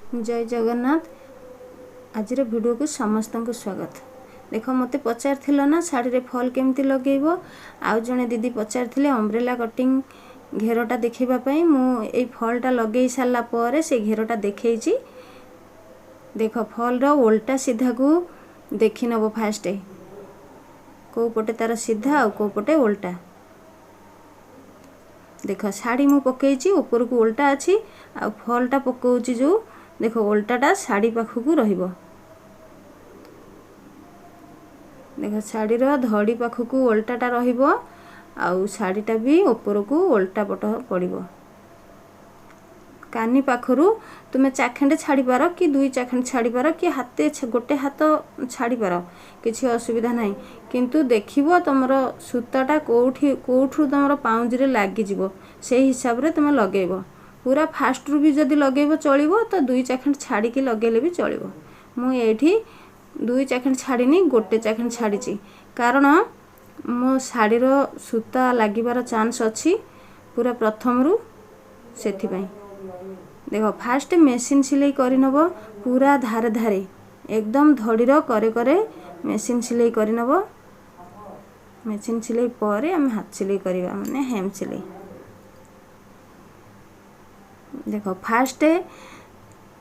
जय जगन्नाथ। आज वीडियो को समस्त को स्वागत। देख मत पचार ना शाढ़ी रे फल केमती लगेब। आउ जड़े दीदी पचार अम्ब्रेला कटिंग घेरटा देखापी मुझे फलटा लगे सारापर से घेरटा देखी। देख फल ओल्टा सीधा को देखी नब फास्ट कौ पटे तार सीधा आ कौ पटे ओल्टा। देख शाढ़ी मु पकई ऊपर को ओल्टा अच्छी आ फलटा पकाउची जो देख ओल्टाटा शाढ़ी पाखक रहिबो। देख शाढ़ीर धड़ी पाखक ओल्टाटा रहिबो आउ शाढ़ीटा भी ऊपर को ओल्टा पट पड़िबो। कानी पाखरु तुमे चाखेंडे छाड़ी पार कि दुई चाखेंडे छाड़ी पार कि हाथे गोटे हाथ छाड़ी पार किसी असुविधा नहीं। किंतु देखिबो तुमर सूताटा कोठी कोठु तुमर पाउंज रे लागी जिवो से हिसाब रे तुम लगेबो। पूरा फास्ट रू भी जदि लगेबो चलिबो तो दुई चाखेंडे छाड़ी की लगेले भी चलिबो। मु एठी दुई चाखेंडे छाड़ीनी गोटे चाखेंडे छाड़ीची कारण मो शाढ़ीर सूता लागिबार चांस अछि पूरा प्रथम रू सेथि पई। देख फास्ट मेसीन सिलाई करनब पूरा धारे धारे एकदम धड़ीर करे करे मेसीन सिलाई करनब। मेसीन सिलाई पर आम हाथ सिलाई करवा माने हेम सिलाई। देख फास्ट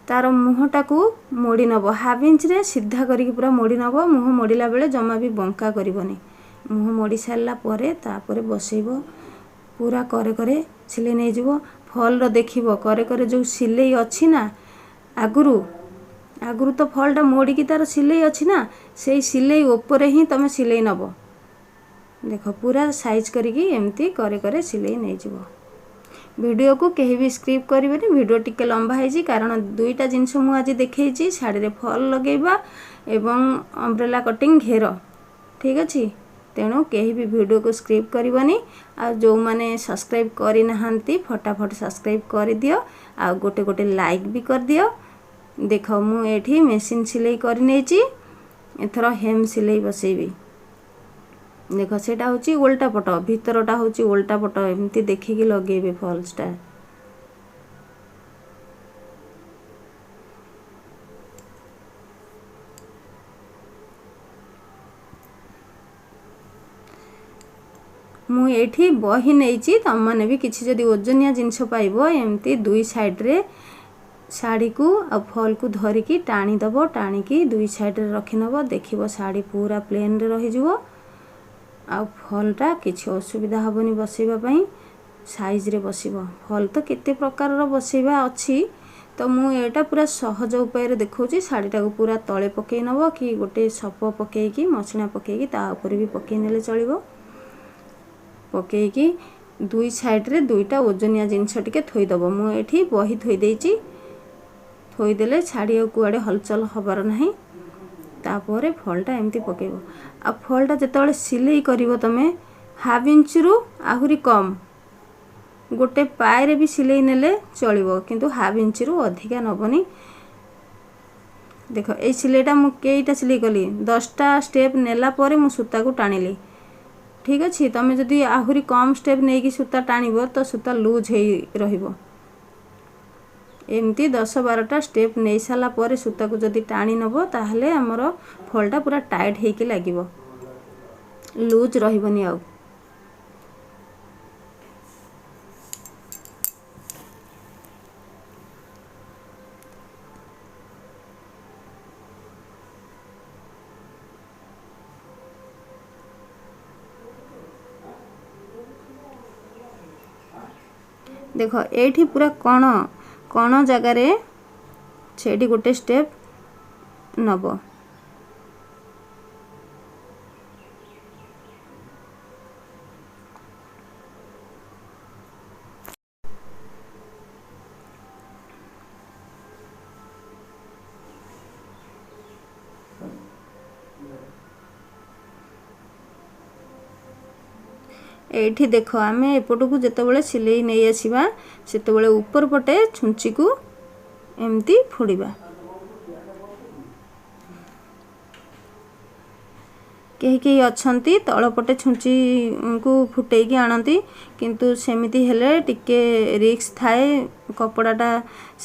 तार मुहटा को मोड़ी नब हाफ इंच रे सीधा करके पूरा मोड़ी नब। मुह मोड़ला बेले जमा भी बंका करबनी। मुह मोड़ी सारा पर तापर बसैब पूरा करे करे सिलाई नहीं जीवो। फल रो देखिबो करे करे जो सिलाई अछि ना आगुरु आगुरु तो फलटा मोड़ी की तार सिलाई अछि ना से सिलाई ऊपर ही तमे सिलाई नब। देख पूरा साइज करिकी एमती करे करे सिलाई नहीं जीवो। वीडियो को कहीं भी स्क्रिप्ट करेंगे। वीडियो टिके लंबा है कारण दुईटा जिनस मुझे आज देखी शाढ़ी रे फल लगेबा एवं अम्ब्रेला कटिंग घेर ठीक अच्छे। तेणु कहीं भी वीडियो को स्क्रिप्ट करनी। आ जो माने सब्सक्राइब करी नहांती फटाफट सब्सक्राइब कर दियो आ गोटे गोटे लाइक भी कर दियो। देख मु एठी मेसीन सिलाई कर नेची एथर हेम सिलाई बसेबी। देख सेटा होची उल्टा पट भीतरटा होची उल्टा पट एमती देखिकी लगेबे फॉल्सटा। मु एठी बही नेची तम माने भी किछि जदी ओजनिया जिंस पाइबो एमती दुई साइड रे शाढ़ी को आ फल को धरिकी टाणी दबो। टाणी की दुई साइड रे रखि नबो। देखिबो शाढ़ी पूरा प्लेन रे रहि जिवो आ फलटा किछि असुविधा हबनी बसेबा पई साइज रे बसिबो। फल तो केते प्रकार रो बसेबा अछि तो मु एटा पूरा सहज उपाय रे देखौची। शाढ़ीटा को पूरा तळे पकेई नबो कि गोटे सप पकेई की मछिना पकेई की ता ऊपर भी पकेई नेले चलिबो। पकेई की दुई साइड रे दुईटा ओजनिया जिंस टिके थोई दबो। मु एठी बही थोई देइची थोई देले शाढ़ी आ कुआडे हलचल हबार नाही। तापर फलटा एमती पकेइबो। आ फलटा जेतबेले सिलाई करिवो तमे हाफ इंच रु आहुरी कम गोटे पाए रे भी सिलाई नेले चलिवो किंतु हाफ इंच रु अधिका नबनी। देख ए सिलाईटा मु केईटा सिलाई कली 10टा स्टेप नेला परे मु सूता को टाणिली ठीक अच्छे। तमे जदि आहुरी कम स्टेप नहीं कि सूता टाणिबो तो सूता लूज हे रहिबो। एमती 10-12टा स्टेप नहीं साला परे सूता को जदि टाणी नबो ताहले हमर फलटा पूरा टाइट हे कि लागिबो लूज रहिबनी। आउ देख एठी पूरा कण कण जगार सेठी गोटे स्टेप नब। एठी देखो आमे एपटू को जेतेबेले सिलाई नहीं आसीबा सेतेबेले ऊपर पटे छुंची को एमती फोड़िबा। कहीं कहीं अछंती तलपटे छुंची को फुटेकी आणती किंतु सेमिति हेले टिके रिक्स थाए कपड़ाटा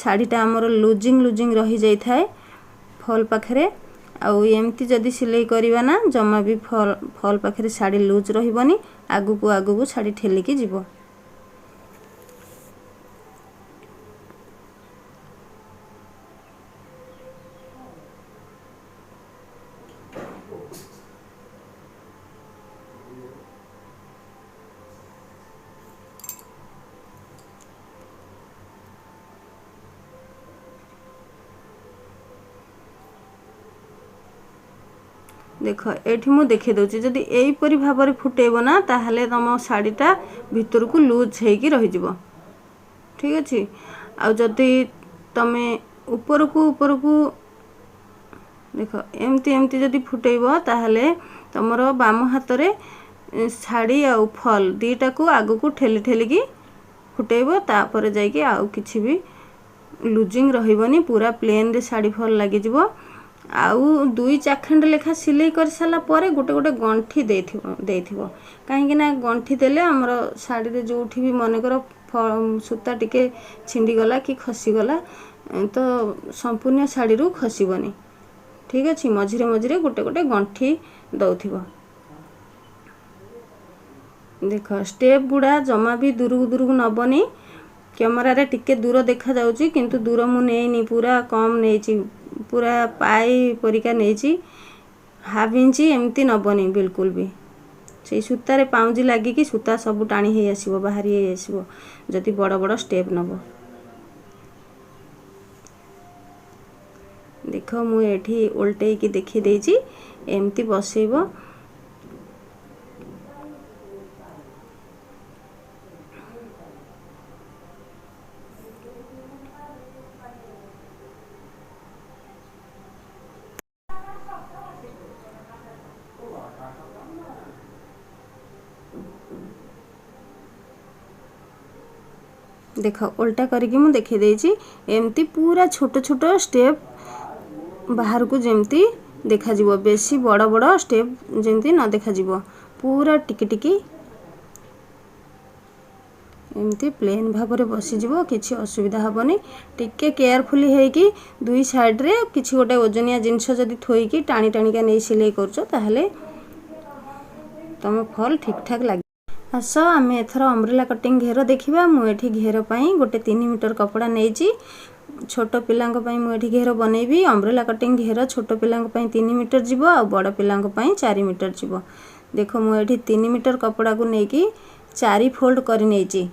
शाढ़ीटा आमर लुजिंग रही जाई थाए फॉल पाखरे आउ एमती जदि सिलाई करिबा ना जमा भी फॉल पाखरे शाढ़ी लूज रहिबनी आगु को शाढ़ी ठेलिकी जीवो। देख एठी मु देखे दउची जदि एई परि भाबरे फुटेबो ना ताहले तम साड़ीटा भितर को लूज हेकी रहि जिवो। ठीक अछि। आ जदि तमे ऊपर को देख एमती जदि फुटेबो ताहले तमरो बाम हाथ रे साड़ी आ फॉल दीटा को आगु को ठेली ठेलिकी फुटेबो तापर जाई कि आ किछि भी लूजिंग रहिबनी पूरा प्लेन रे साड़ी फॉल लागि जिवो। आउ 2 चाखंड लेखा सिलाई कर साला परे गोटे गोटे गंठी देथिबो काहे ना गंठी देले हमर साड़ी रे जोठी भी मने कर सूता टिके छिंडी गला कि खसी गला तो संपूर्ण साड़ी रु खसीबनी। ठीक अछि। मझिरे मझिरे गोटे गोटे गंठी दउथिबो। देख स्टेप गुड़ा जमा भी दूर को नबनी कैमरा रे टिके दूर देखा जाउची किंतु दूर मु नेनी पूरा कम नेची पूरा पाई परिका नेची हाफ इंची एमती नबनी बिल्कुल भी से सूता रे पाउजी लागी कि सूता सब टाणी हे आसीबो बाहरी हे आसीबो जति बड़ बड़ स्टेप नबो। देख मु एठी उल्टे की देखि देची एमती बसेबो। देख उल्टा करके मु देखि देची एमती पूरा छोट छोट स्टेप बाहर को जेमती देखा जीवो बेसी बड़ बड़ स्टेप जेमती न देखा जीवो पूरा टिकी टिकी एमती प्लेन भाबरे बसी जीवो किछि असुविधा हबनी। टिके केयरफुली है कि दुई साइड रे किछि गोटे ओजनिया जिंस जदी थोई कि टाणी टाणी का नै सिलाई करछो ताहले तम फॉल ठीक ठाक लाग। आस आम एथर अम्ब्रेला कटिंग घेर देखा मुझे घेर पाई गोटे 3 मीटर कपड़ा नहीं छोट पिलांक पई मुझे घेर बनैबी अम्ब्रेला कटिंग घेर छोट पिलांक पई 3 मीटर जीवो आ बड़ पिलांक पई 4 मीटर जीवो। देख मुझे 3 मीटर कपड़ा को लेकिन 4 फोल्ड कर नहीं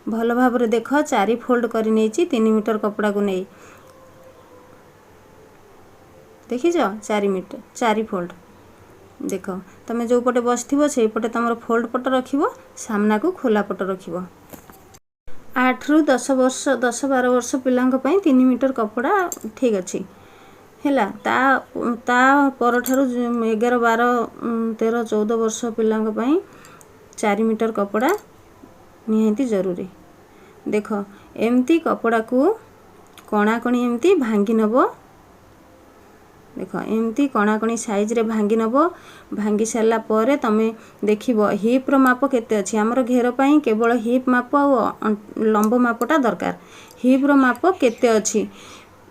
भल भाव देख 4 फोल्ड कर नहीं 3 मीटर कपड़ा को नहीं देखीज 4 मीटर 4 फोल्ड। देख तमे जो पटे बसथिबो से पटे तमरो फोल्ड पट रखिबो सामना को खोला पट रखिबो। 8 रु 10 वर्ष 10-12 वर्ष पिलांक पई 3 मीटर कपड़ा ठीक अछि हैला ता परठारु 11 12 13 14 वर्ष पिलांक पई 4 मीटर कपड़ा निहांती जरूरी। देख एमती कपड़ा को कणा कणी एमती भांगी नबो। देख एमती कणाकणी साइज रे भांगी नबो भांगी सारा पर तमे देखिबो हिप रो माप केते अछि हमर घेर पई केवल हिप माप आ लंब मापटा दरकार। हिप रो माप केते अछि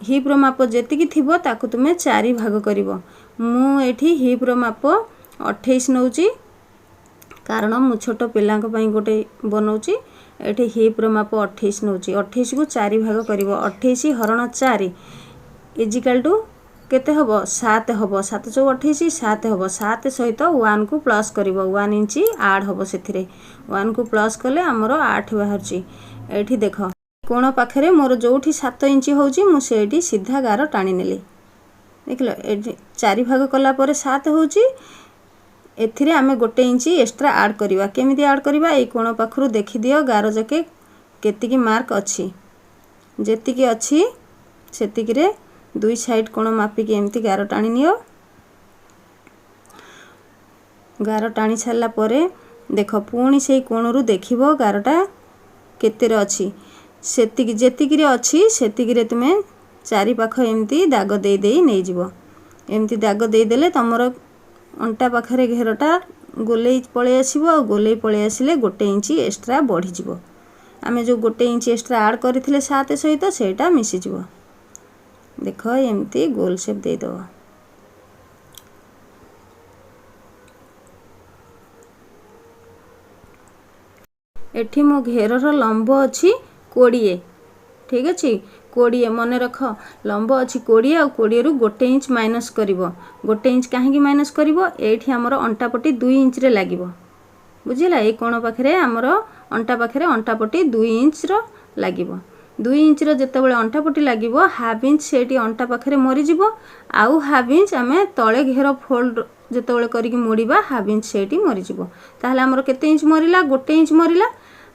हिप रो माप जेतिकी थिबो ताकू तुमे 4 भाग करिवो। मु एठी हिप रो माप 28 नउची कारण मु छोट पिलांक पई गोटे बनौची एठी हिप रो माप 28 नउची 28 को 4 भाग करिवो 28 हरण 4 इजिकल टू केते हबो 7 हबो 7 चौ 28 7 हबो 7 सहित 1 को प्लस करिवो 1 इंची ऐड हबो सेथिरे 1 को प्लस कले हमरो 8 बाहरची। एठी देख कोण पाखरे मोर जोठी 7 इंची होउची मु सेठी सीधा गार टाणी नेली देखलो एठी 4 भाग कला परे 7 होउची एथिरे आमे 1 इंची एक्स्ट्रा ऐड करिवा केमिति ऐड करिवा ए कोण पाखरु देखि दियो गार जके केतिकी मार्क अछि जेतिकी अछि सेतिकी रे 2 साइड कोण मापी के एमती गार टाणी नियो। गार टाणी सारला परे देख पुणी से कोण रु देखिबो गारटा केते रे अछि सेतिकी जेतिकी रे अछि सेतिकी रे तुमे 4 पाख एमती दाग देई देई नै जिवो एमती दाग देई देले तमरो अंटा पाखरे घेरटा गोलेई पलि आसब आ गोलेई पलि आसिले 1 इंच एक्स्ट्रा बढ़ीजिवो आमे जो 1 इंच एक्स्ट्रा ऐड करथिले 7 सहित सेटा मिसिजिवो देख एमती गोल शेप दे दबो। एठी मो घेरर लंब अछि 20 ठीक अछि 20 मन रख लंब अछि 20 आ 20 रु 1 इंच माइनस करिवो 1 इंच काहे की माइनस करिवो एठी हमर अंटा पट्टी 2 इंच रे लागिवो बुझिला ए कोण पाखरे हमर अंटा पाखरे अंटा पट्टी 2 इंच रो लागिवो 2 इंच रो जेतेबेले अंटा पट्टी लागिवो हाफ इंच सेठी अंटा पाखरे मरि जिवो आउ हाफ इंच आमे तळे घेर फोल्ड जेतेबेले करिकि मोड़ीबा हाफ इंच सेठी मरि जिवो ताहले हमर केते इंच मरिला 1 इंच मरिला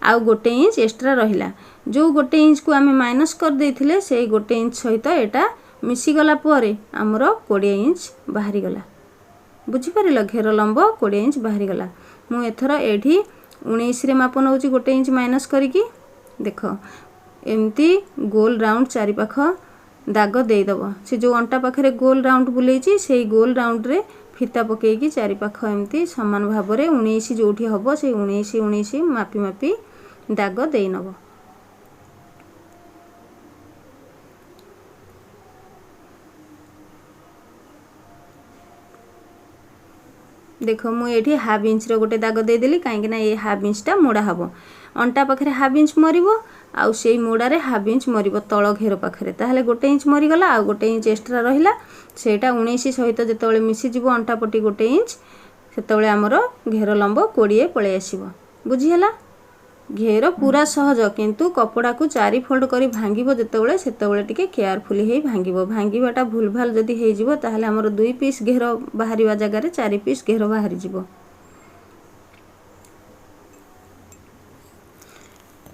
आउ 1 इंच एक्स्ट्रा रहिला जो 1 इंच को आमे माइनस कर देथिले सेई 1 इंच सहित एटा मिसी गला परे हमर 20 इंच बाहरी गला बुझी परिल घेर लंब 20 इंच बाहरी गला मु एथर एठी 19 रे माप नउची 1 इंच माइनस करिकि देख एमती गोल राउंड चारि पाख दाग दे दबो से जो अंटा पाखरे गोल राउंड बुलेची सेई गोल राउंड रे फिता पकेकी चारि पाख एमती समान भाबरे 19 जोठी हबो से 19 19 मापी मापी दाग दे नबो। देखो मु एठी हाफ इंच रो गोटे दाग दे देली काहे कि ना ए हाफ इंच टा मोड़ा हबो अंटा पाखरे हाफ इंच मरिवो आउ सेई मोड़ा रे हाफ इंच मरिवो तळ घेर पाखरे ताहले 1 इंच मरि गला आउ 1 इंच एक्स्ट्रा रहिला सेटा 19 सहित जेतेबेले मिसी जिवो अंटा पट्टी 1 इंच सेतेबेले हमरो घेर लंब 20 पळे आसीबो बुझी हला घेर पूरा सहज किंतु कपड़ा को 4 फोल्ड करी भांगिबो जेतेबेले सेतेबेले टिके केयरफुली हे भांगिबो भांगिबाटा भूल भाल जदी हे जिवो ताहले हमरो 2 पीस घेर बाहरीवा जगह रे 4 पीस घेर बाहरी जिवो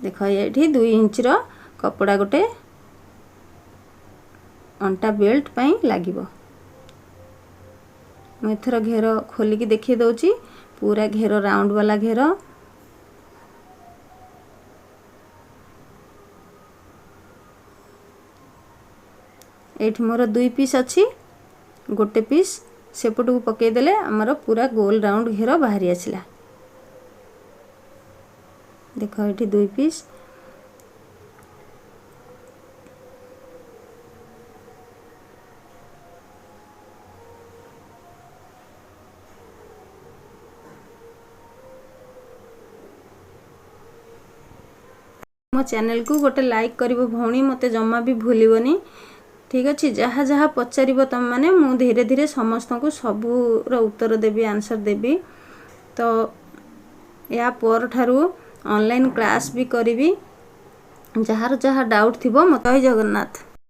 देखो एठी 2 इंच रो कपड़ा गोटे अंटा बेल्ट पई लागिबो मैं थर घेर खोली की देखि दउची पूरा घेर राउंड वाला घेर एठी मोर 2 पीस अछि गोटे पीस सेपटू पके देले हमर पूरा गोल राउंड घेर बाहरी आसिला देखो एठी 2 पीस मो चैनल को गोटे लाइक करिवो भौणी मते जम्मा भी भूलिबोनी ठीक अच्छे जहाँ जहाँ पचार तुम मैंने मु धीरे धीरे समस्त को सबूर उत्तर देवी आंसर देवी तो या पर ठारू ऑनलाइन क्लास भी करी जहाँ जहाँ डाउट थी मत जय जगन्नाथ।